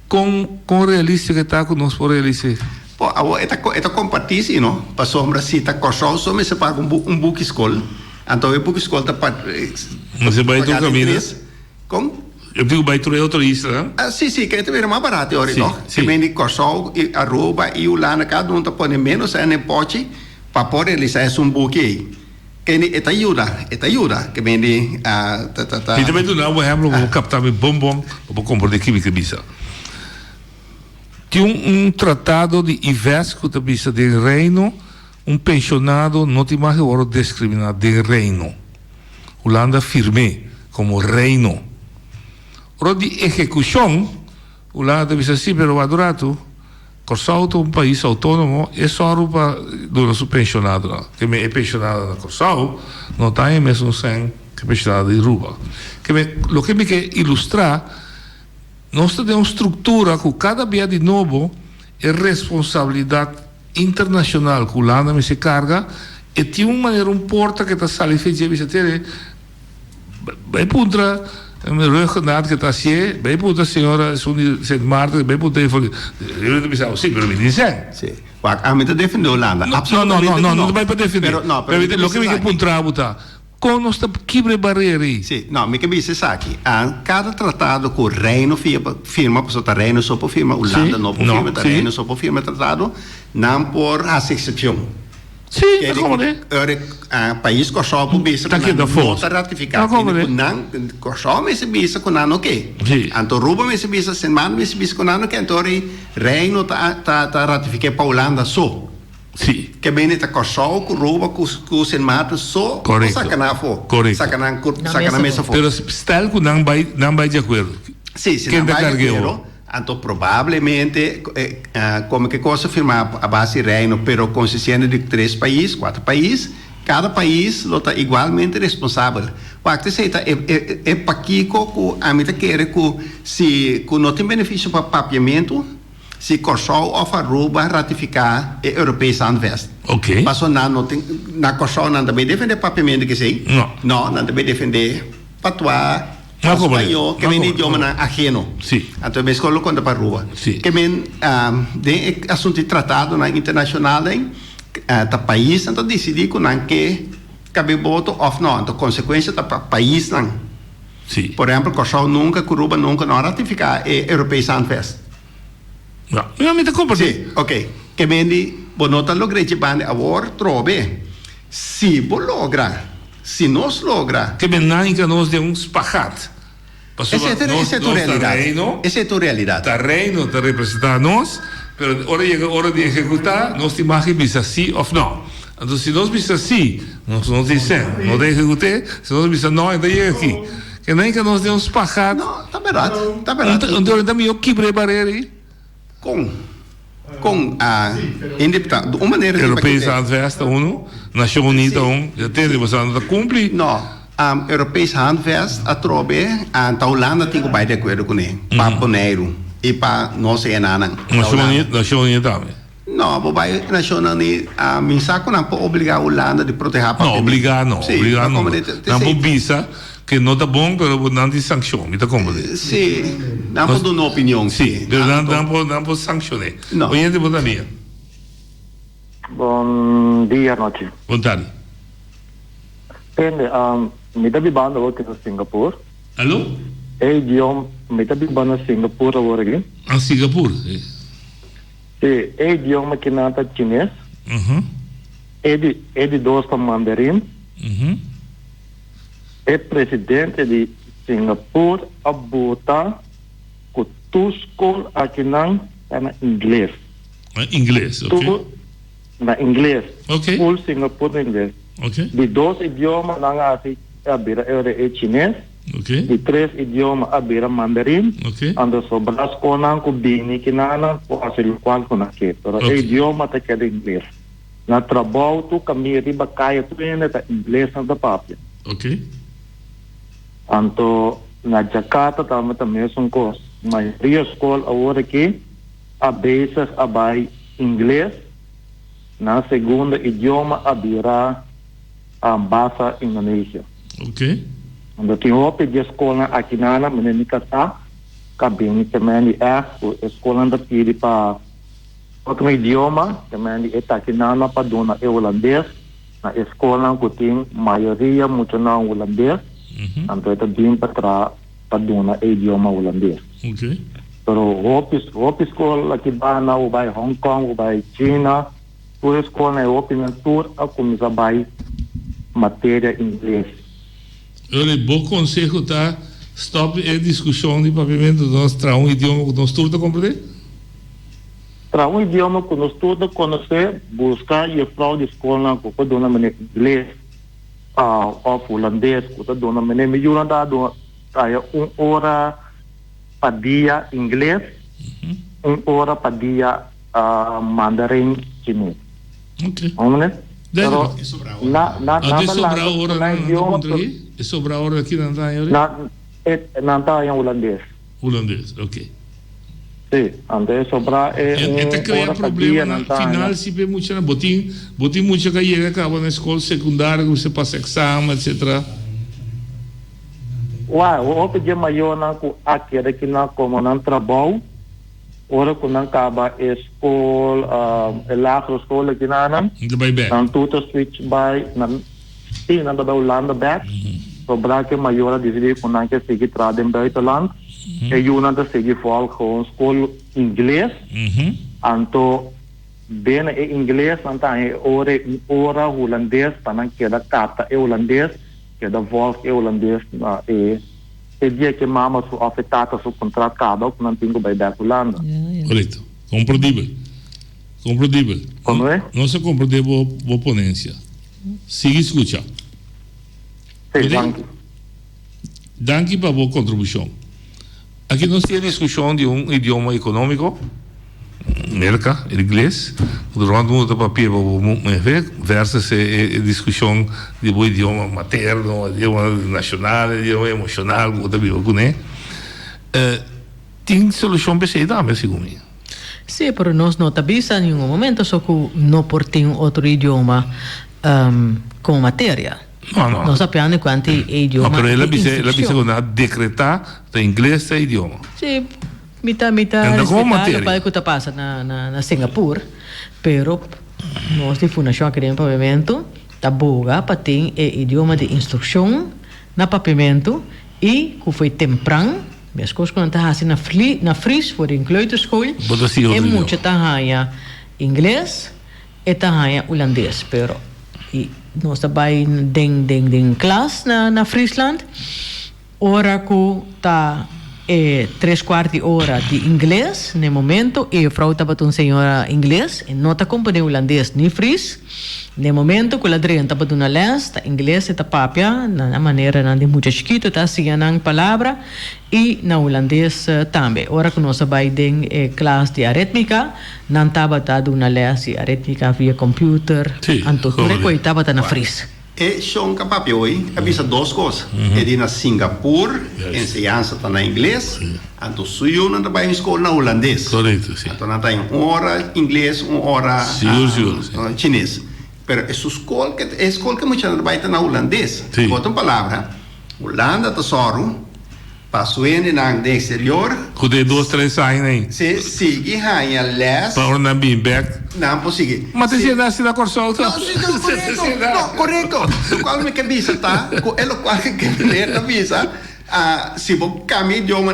com realista que está conosco por realizar. Pô, é compartir, não? Para sombra, se está corção, só me se paga um book escola. Então, o book escola está para... Você vai ter um caminho? Como? Eu digo, vai ter outra isla, né? Sim, que é mais barato, não? Se vem de corção, arroba e Holanda, cada um está pondo menos, em pote, para poder realizar um book aí. Que te ajuda, que vem de... E também do não, vou captar meu bombom, vou comprar de química bisa. Tem tratado de Ivesco da bisa de reino, pensionado não tem mais hora discriminado de reino. Holanda firme como reino. Ora de execução, Holanda bisa sim, pero adorado, Curaçao é um país autônomo, é só para do nosso pensionado, não. Que me é pensionado na Curaçao, não tem mesmo sem que pensionado de Aruba. O que me quer ilustrar, nós temos uma estrutura que cada dia de novo é responsabilidade internacional que o Holanda se carga e tem uma maneira porta que está saindo e fez vai puntra ruggennaad que está assim, vai puntra senhora Sint Maarten, vai puntra eu pensava, sim, pero me dizem. Sim. A mim defendeu a Holanda. Não vai para defender. Não, pero o que me quer puntra botar com nós quebre barreira aí. Sim, não, me que disse aqui, cada tratado que o Reino firma, por o Reino só por firma, Holanda não por firma, o Reino só por firma tratado, não por as exceção. Sim, é como é? País que só por bisa, não está ratificado. Não, que só me se bisa com não que. Então Aruba me se bisa, semana me se bisa com não que, então Reino tá ratificado para Holanda só. Sim. Que bem está Kosovo, com Aruba, com Sint Maarten só. Correto. Sacanagem mesa for. Pero stel que não vai de acordo. Sim, se não vai de acordo. Então, provavelmente, como que coisa firmar a base Reino, pero consistente de 3 países, 4 países, cada país está igualmente responsável. O que se é para que a mim quer que se não tem benefício para papiamento, se Kosovo ou Aruba ratificar a Europeia Handvest. Ok. Passou na Kosovo não também defender papiamento que sei? Não também defender patuá. Espanhol, que vem de idioma ajeno. Sim. Então, me escolho quando para a rua. Sim. Que vem de assunto tratado na internacional, tá país, então decidir que não que cabe voto ou não. Então, consequência tá país não. Sim. Por exemplo, Kosovo nunca, Cuba nunca não ratificar a Europeia Handvest. Não, eu me compreendo. Sim, ok. Que vem de, bonota logra de bande agora trobe. Se bo logra. Se nós logra, que benang que nós de espagat. Essa é a tua realidade. Essa é a tua realidade. O reino te representa nós, mas a hora de executar, nós temos que dizer sim ou não. Então, se nós dizemos sim, nós não dizemos, não de executar, se nós dizemos não, então chega aqui. Que nem que nós temos espagat. Não, está verdade. Então, também eu quebrei barreira aí. Com a independência, de uma maneira Europeia Handvest, Nação Unida, entende? Você não cumpre? Não, a Europeia Handvest, a trobe, a Holanda tem que bater de acordo com ele, para Boneiro e para nós é nada. Nação Unida também. Não, vou vai Nação Unida, a mensagem não pode obrigar a Holanda de proteger a Não, obrigar não. Não pode bisa que não está bom, mas não tem sanção, me está compreendendo? Sim, não pode dar uma opinião. Sim, não pode sancionar. Oyente, bom dia. Bom dia, noite. Boa tarde. Me está vivendo aqui em Singapura. Alô? Me está vivendo em Singapura agora. Em Singapura? Sim, é idioma que não é chinês. É de dois mandarim. É presidente de Singapura a botar que tu escola aqui não é na inglês. Inglês, ok. Na inglês. Ok. Full Singapura inglês. Ok. De 2 idiomas não é chinês. Ok. De 3 idiomas é mandarim. Ok. Ando sobre as coisas que bem que não pode ser qual que não quer. Pero o idioma te quer inglês. Na trabalho tu caminha riba caia tu ainda tá inglês na papel. Ok. Então, na Jakarta também são coisas. Mas a escola agora aqui, a basis vai inglês, na segunda idioma virá a base Indonésia. Ok. Então, tem outra escola aqui na Menica, cabine também a escola da pede para outro idioma, também é aqui na Paduna é holandês, na escola que tem maioria muito não holandês. Então, ito din para doon idioma holandês. Ok. Pero hope school aqui na ubay Hong Kong, ubay China, tour school na hope na tour a começar by matéria inglês. Olha, bom conselho tá, stop a discussão de papiamento nós tra idioma que nós tudo compreender. Tra idioma que nós tudo conhecer, buscar e fraude escola que doon na inglês. Of holandês, que está dando me ajudando a hora para dia inglês, hora para dia Mandarin chinês. Ok. Vamos. Pero Isso bravo. Até sobrar hora na contra aqui? É sobrar hora aqui na Nanta yang holandês. holandês, ok. Sim, ante sobrar Até criar problema na final se vê muito na botim muito que chega acaba na escola secundária você passa exame, etc. Uai, o que é maior na aqui aqui na como na trabalho, ora quando acaba a escola, a escola aqui na Ainda vai bem. dan tuta switch by na da Holanda back sobra que maior a dizer que não quer seguir tradem buitenland e eu não seguir vol gewoon school inglês anto bem em inglês então é ora holandês para que da carta é holandês que da vol é holandês e dia que mama su afetada su contrato cada que não tem que vai da Holanda. Correto. Compreendível. Como é? Não se compreende a oponência. Siga escuta. Sim, danke. Danke para a boa contribuição. Aqui nós temos discussão de idioma econômico, merca, inglês. Durante muito tempo, versus a discussão de idioma materno, idioma nacional, idioma emocional, tem solução para isso também, segundo mim. Sim, pero nós não tabisa em nenhum momento só que não por ter outro idioma como matéria. Não. Nós sabemos quanto idioma. Mas ela precisa decretar o inglês é idioma. Sim, mita respeitado para que passa na Singapura, pero nós de Fundação Acadêmica de Pavimento tá boa para ter idioma de instrução na pavimento e que foi temprano. As coisas que está assim na Fries voor de kleuterschool é muito tá inglês e tá holandês, pero e nós trabalha den classe na Friesland ora que tá 3/4 hora de inglês no momento e a vrouw estava com senhora inglês e não está compreendendo holandês nem fries no momento que a Adriana estava com a les tá inglês e tá papia na maneira de muito chiquito tá seguindo a palavra e na holandês também ora que nós trabalha den classe de aritmética não estava dando uma les de aritmética via computer então tudo que estava na fries. E Sean Capapioi avisa duas coisas. Ele na Singapura, ensinança está na inglês, então suyo não trabalha em escola na holandês. Correto, sim. Então não tem uma hora inglês, uma hora chinês. Pero essa escola que muita gente trabalha na holandês. Outra palavra, Holanda está só passou em no exterior. Que tem 2-3 anos aí. Se sigue a les. Para não vir back. Não consegue. Mas você nasce na Corsolta? Não, correto. O qual me cabeça tá? É o qual que me cabeça. Se você caminha de uma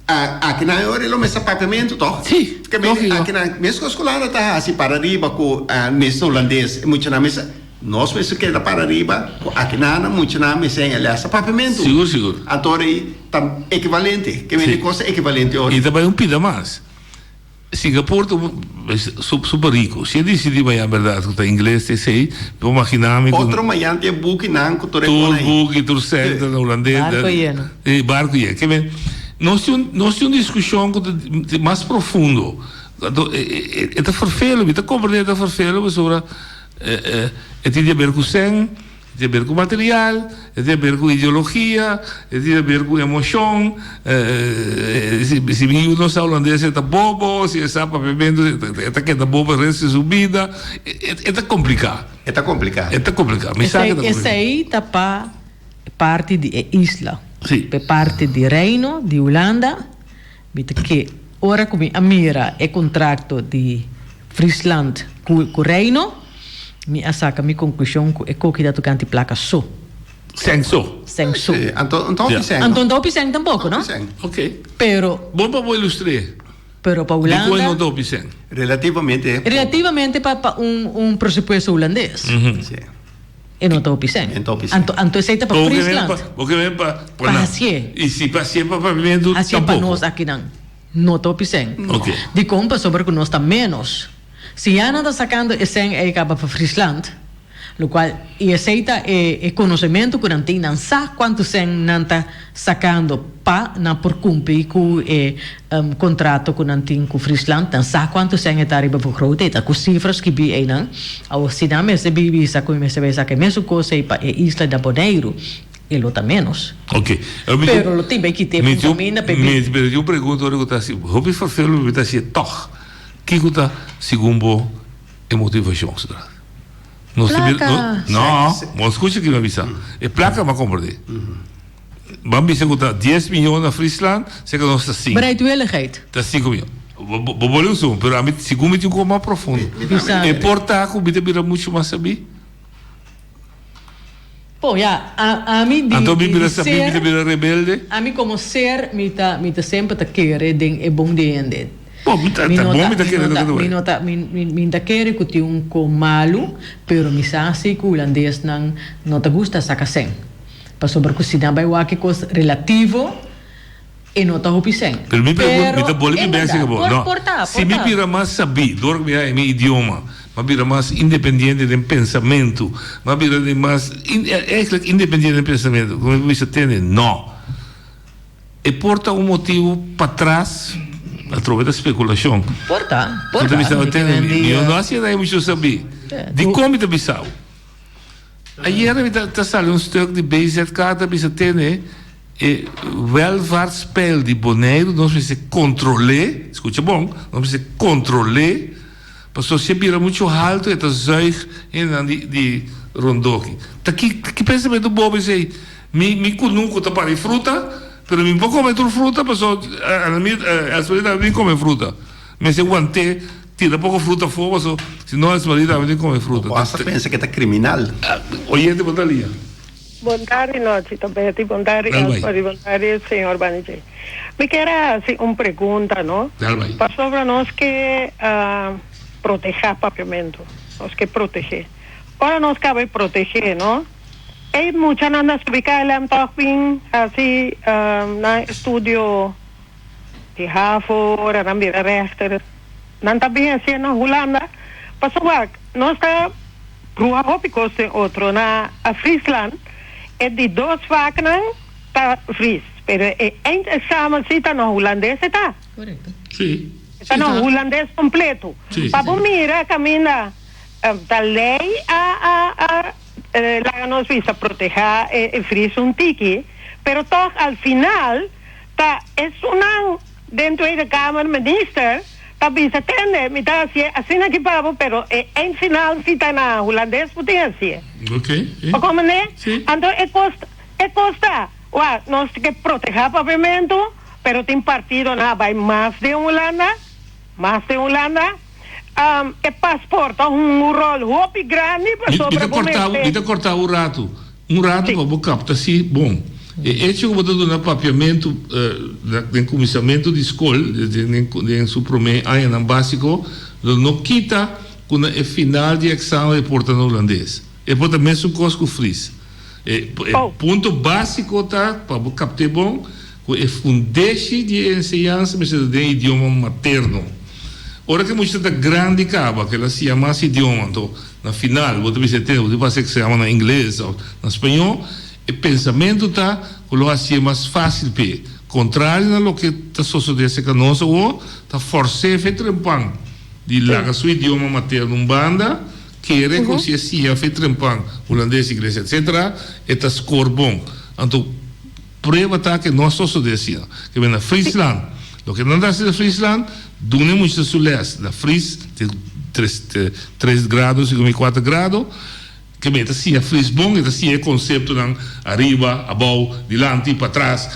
aqui na hora ele começa pagamento, toh? Sim. Aqui na mesma escola tá assim para arriba com mesmo holandês, muito na mesa. Nós pensamos que para arriba, aqui na muito na mesa ele essa pagamento. Seguro. Então aí tá equivalente, que me coisa equivalente hoje. E também pida mais. Singapura é super rico. Se decidir bem a verdade que inglês te sei, vou imaginar me outro manhã tem book não que todo book todo certo no holandês. Barco é. Que bem. Nós temos uma discussão mais profundo. É vervelho, é compreender é vervelho sobre tem a ver com sangue, tem a ver com material, tem a ver com ideologia, tem a ver com emoção. Se eu não sou holandês, é bobo, se está bebendo, é bobo o resto de sua vida. É complicado. É complicado. Esse aí está parte de isla. Sim. Parte de Reino de Holanda, que ora come a mira é contrato de Friesland com o Reino, me asaca minha conclusão é que dá tocante placa só. Sem só. Então não pisang tampouco, não? Ok. Pero bom para ilustrar. Pero para Holanda. Depois não pisang. Relativamente para presupuesto holandês. Sim. E não estou pisando. Então, aceita para Friesland. Porque vem para Passier. E se passier para pavimento, assim para nós aqui não estou pisando. Ok. De compra sobre que nós está menos. Se já não está sacando esse acaba para Friesland, lo cual y aceita conocimiento que não tem, não sabe quanto sen não está sacando pa na por cumprir com contrato que não tem com Friesland, não sabe quanto sen está arriba por grote, tá com cifras que bi aí não, ao sinal se bibi sa com se vai sacar mesmo coisa para Isla da Bonaire e lota menos. Ok. Pero lo tem que ter um caminho para mas eu pergunto agora que tá assim, hobby vervelen tá assim, toch. Que que tá segundo a motivação, será? Não, mas escuta que me avisa. É placa mas compreender. Vamos dizer que tá 10 milhões na Friesland, sei que nós está 5. Bereidwilligheid. Tá 5 milhões. Vou só, pero a mim segundo me um mais profundo. É portar com vida vira muito mais saber. Pô, já, a mim então vira saber, vira rebelde. A mim como ser, me tá sempre tá querer é bom de ende. Pô, me tá bom, me tá querendo. Me tá querer que tem com malo, pero me sabe que o holandês não te gusta sacar sem. Para sobre cozinhar vai o que coisa relativo e não tá hopi sem. Pero me pergunta, me tá bom que bem assim que bom. Não. Se me vira mais saber, dorme é meu idioma. Mas vira mais independente de pensamento, mas vira mais independente de pensamento. Como você entende? Não. E porta motivo para trás através da especulação. Porta. Eu não sei daí muito saber. De como te bisau. Ayer está saindo stuk de BZK dat você entende? E welvaartspeil de Bonaire, nós precisamos controlar, escuta bom, nós precisamos controlar. Pastor, se vira muito alto, está zuig de rondoki. Que pensamento bobo é aí? Me nunca tá para fruta, pero me vou comer fruta, pastor, as maridas nem comem fruta. Mas eu aguantei, tira pouco fruta fora, pastor, senão as maridas nem comem fruta. Você pensa que é criminal? Oye, te botaria. Boa tarde, noite, Betty. Boa tarde, senhor Banijay. Me quero fazer uma pergunta, não? Sobre nós que proteger papiamento, nós que proteger. Ora nós cabe proteger, não? E muita nada se fica lá também assim na estúdio de Harvard, na vida rechter, não também assim na Holanda. Pastor, nós tá rua hopicos outro na Friesland é de 2 vakken tá Fries, pero é examen cita no holandês tá? Correto. Sim. Está no holandês completo. Para mira camina da lei la nos visa proteger Fries un tiki, pero toch al final tá é uma dentro da Câmara Minister tá visa tende me tá assim aqui para pero em final cita na holandês potência. Ok. Como né? Então é costa. Ué, nós temos que proteger o pavimento, pero tem partido na vai mais de Holanda. É passaporte, rol hopi grande para sobre cortar o rato. Para o capta assim, bom. E esse que botou no papiamento, de comissamento de escola, de seu primeiro ano básico, não quita quando é final de exame de porta no holandês. É porta mesmo coisa com fris. Ponto básico tá para captar bom, é fundeixe de ensinança de idioma materno. Ora que muita da grande acaba, que ela se chama idioma, então na final, você vai ser que se chama na inglês ou na espanhol, o pensamento tá, colo assim é mais fácil para contrário no que tá sucedendo que nós ou tá forçar feito trempang de lá seu idioma materno banda que reconhecer se é feito trempang holandês inglês etc e tá score bom então prova tá que nós sucedendo assim que vem na Friesland lo que não dá se na Friesland dune muito sul leste na Fries 3 graus e 4 graus que meta sia Fries bom e sia conceito não arriba abaixo dilante para trás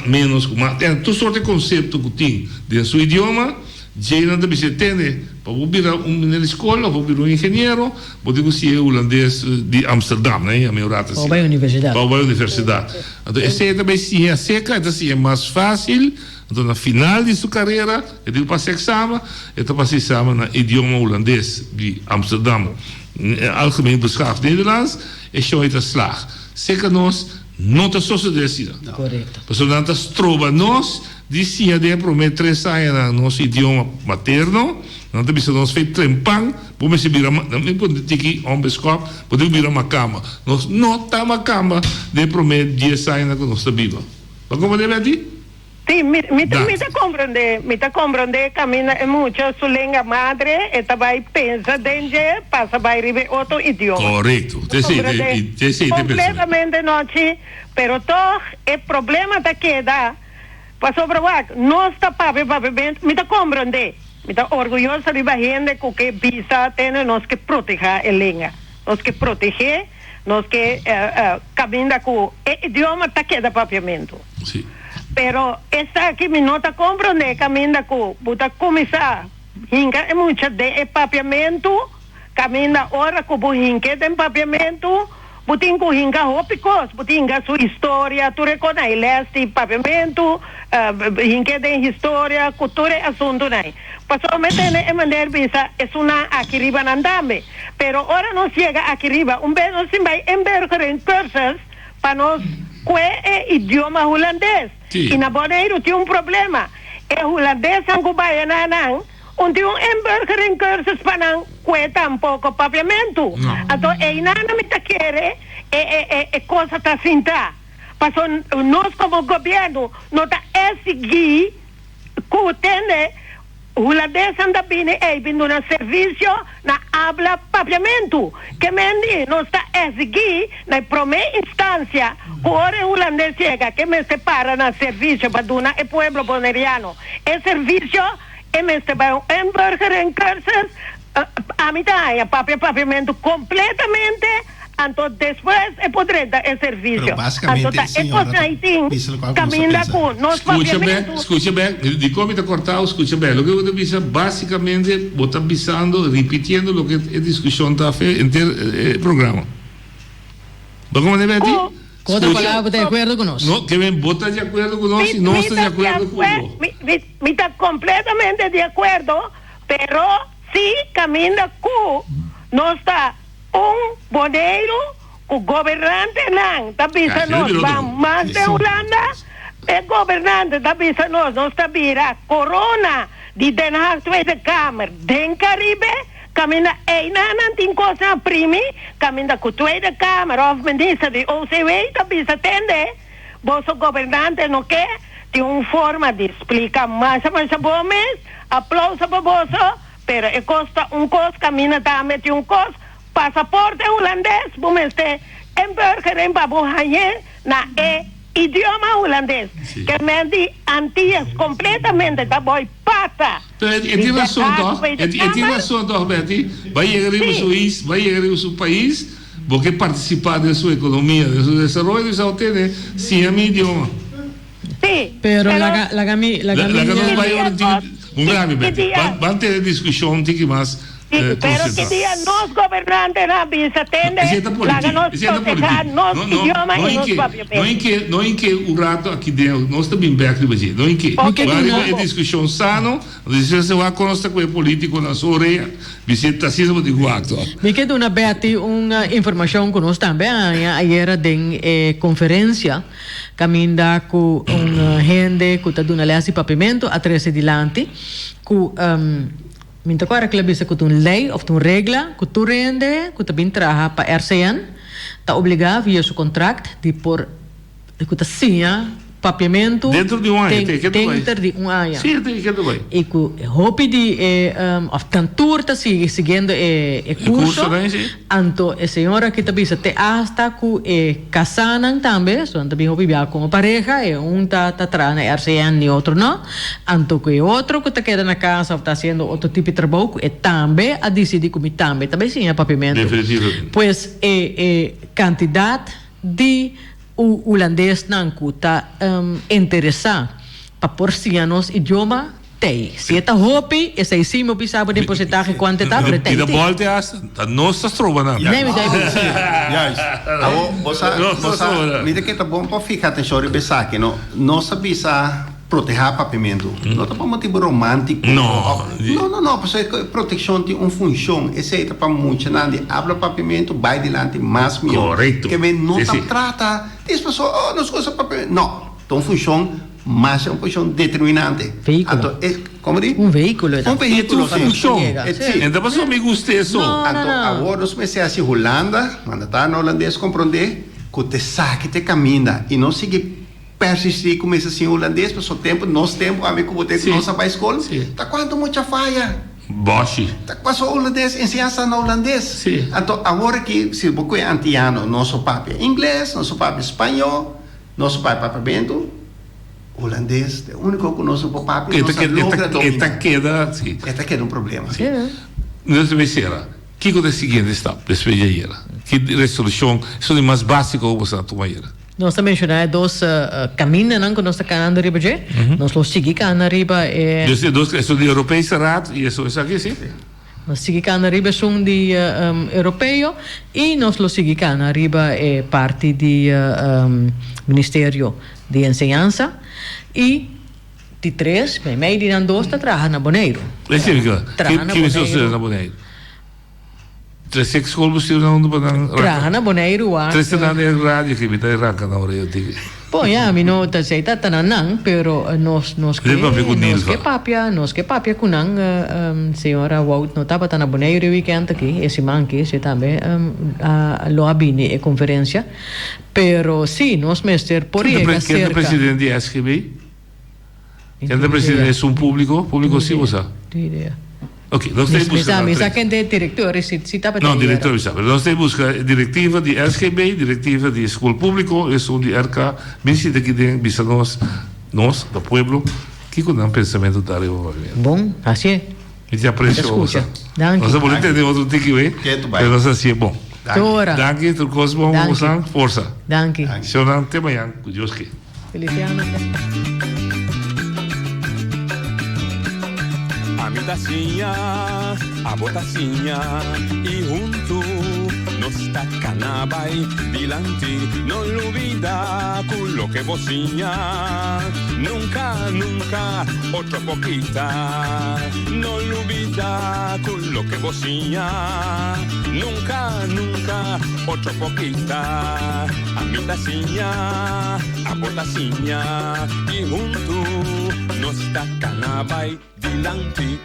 menos tem todo sorte de conceito que tem de seu idioma já não deve ser entende para virar na escola para virar engenheiro pode ser holandês de Amsterdam né a melhor rata para a universidade então esse também se é seca então é mais fácil então na final de sua carreira ele passa exame ele passa exame na idioma holandês de Amsterdam algemeen beschaafd Nederlands e zo het slag. Zeker nos, não está sucedendo. Correto. Mas não está trova nos dizia de prometer 3 anos no nosso idioma materno, não tem que nós fez trempang, vamos se virar, não me pode tiki ombeskop, podemos virar uma cama, nós não tá uma cama de prometer 10 anos que nós está viva. Mas como deve dizer? Sí, me comprende, camina mucho su lengua madre, esta va y pensa denge, pasa va y ribe otro idioma. Correcto, completamente noche, pero todo el problema te queda, pasó probar, no está papiamento, me comprende, me está orgullosa de la gente que visa tener nos que proteger el lengua, nos que proteger, nos que camina con el idioma te queda papiamento. Sí. Pero esta aqui me nota comprende caminha com buta começar hinca é muito de papiamento caminha hora com bu hinca de papiamento butin com hinca hopicos butin sua história tu reconhece leste papiamento hinca de história cultura assunto này passou metene é maneira bisa é uma aqui riba andame pero hora não chega aqui riba bem nós vai embarcar cursos para nós é idioma holandês. Sim. E na Bonaire tem problema. É holandês ang kubayanan onde embarcar em cursos para não tampouco papiamento. Então, nada me tá querer coisa tá cinta. Passou nós como governo não tá seguir que tem holandês anda bem vindo na serviço na habla papiamento que mendi não está seguir na primeira instância ora holandês chega que me separa na serviço para dona e pueblo boneriano e serviço e me separa embarcar em cursos a mitad papiamento completamente então depois poderá dar o serviço basicamente caminha com nós papiamento escucha bem de como está cortado escucha bem o que eu disse basicamente vou estar avisando repetindo o que a discussão está feita no programa como deve dizer Outra palavra de acordo conosco. Não, que vem bota de acordo conosco e não está de acordo conosco. Me está completamente de acordo, pero se caminha com nós está boneiro, o governante não, está pensando vamos mais de Holanda, o governante está pensando nós está vira corona de Den Haag Tweede Kamer, den Caribe, caminha não tem coisa primi, caminha com Tweede Kamer, of minister de OCW, está pensando atender, vosso governante não quer, tem uma forma de explicar mais bom mês, aplauso para vosso, pero custa costo, caminha também tem costo, passaporte holandês, vamos ter embarcar em Babuhaye na idioma holandês, que me di Antillas completamente da boy pata. Tem razão, Roberto. Vai chegar o seu país, porque participar da sua economia, do seu desenvolvimento, você tem sim a meu idioma. Sim. Pero la camilla vamos ter discussão um pouco mais. Pero que dia nós governantes na bisa tende la nos idioma e nos papiamento. Não em que o rato aqui dentro nós também back do Brasil. Não em que. Vai discussão sano, você vai conversar com o político na sua orelha, você está sendo de guacto. Me quedo una beati una informação que nós também ayer de conferência caminda com gente que está dando lei papiamento a 13 dilante com minta agora que labisa com uma lei ou uma regra que tu rende que também trabalha para RCN está obrigado via seu contrato de por que tu assina papiamento dentro de ano dentro de ano sim tem que vai e que hope de of tantur tá seguindo curso anto a senhora que também te hasta que casanan também so também hope via como pareja tá atrás na RCN e outro não anto que outro que tá queda na casa está fazendo outro tipo de trabalho e também a decidir como também sim papiamento pois quantidade de o holandês não está interessado para porcianos idioma tem se está hopi esse aí sim me pensava de porcentagem quantidade e da volta é não está trovando me mira que tá bom para ficar atenção e pensar que não sabia proteger papiamento não tá para motivo romântico não porque proteção tem uma função esse é para muito nada habla papiamento vai delante mais melhor correto que não tá trata as pessoas não coisa papiamento não Então, função, mas é uma função determinante. Veículo. Então, como diz? Um veículo. Um veículo, É função. sim. Então, mas eu me gostei isso. Então, agora, nós comecei a ser Holanda, quando está no holandês, compreender, que te saque, te caminha, e não seguir persistir, começa assim, holandês, para o seu tempo, nosso tempo, a mim, como tem que nossa para a escola, está quanto muita falha. Bosch. Está quase holandês, ensina no holandês. Sim. Então, agora que, se você é antiano, nosso papo é inglês, nosso papo é espanhol, nosso papo é bento, holandês, é o único que nosso papo é nossa logra domina. Esta queda um problema. Nós devemos ser, que é o seguinte step, depois de ir, que resolução, isso é mais básico que você tomar. Nós também mencionamos dois caminhos que nós estamos andando riba de. Nós los seguimos andando riba. Isso de europeu raad e isso aqui sim. Nós seguimos andando riba são de europeu e nós los seguimos andando riba é parte do Ministério de Enseñanza e de três, meio de dois está trabalhando na Boneiro. É sim, que isso na Boneiro. Três escolas você não trabalha na Boneiro a. Três na rádio que me dá arranca na hora eu digo. Bom, já, mi não tá sei tá não, pero nós que papia kunang senhora Wout não tava na Boneiro weekend aqui, esse man aqui, se também lo abine e conferência, pero sim, nós mestre poderia ser. Quem é presidente da SGB? Quem é presidente é público sim você? Ideia. Ok, nós temos buscar. Mas quem é diretor, se tá não, diretor sabe. Nós temos buscar diretiva de SGB, diretiva de escola público, isso de RK, mesmo daqui dentro, bisa nós do pueblo, que com um pensamento da movimento. Bom, assim é. E te aprecio você. Nós vamos entender outro tique aí. Mas nós assim é bom. Danke, tu cosmo, força. Danke. Senão até amanhã, com Deus que. Feliciano. A mi tacinha, a botacinha e junto nos tacanabay dilante, no olvida quello que vocinha, nunca otra poquita, no olvida quello que vocinha, nunca otra poquita, a mi tacinha, a botacinha e junto nos tacanabay dilante.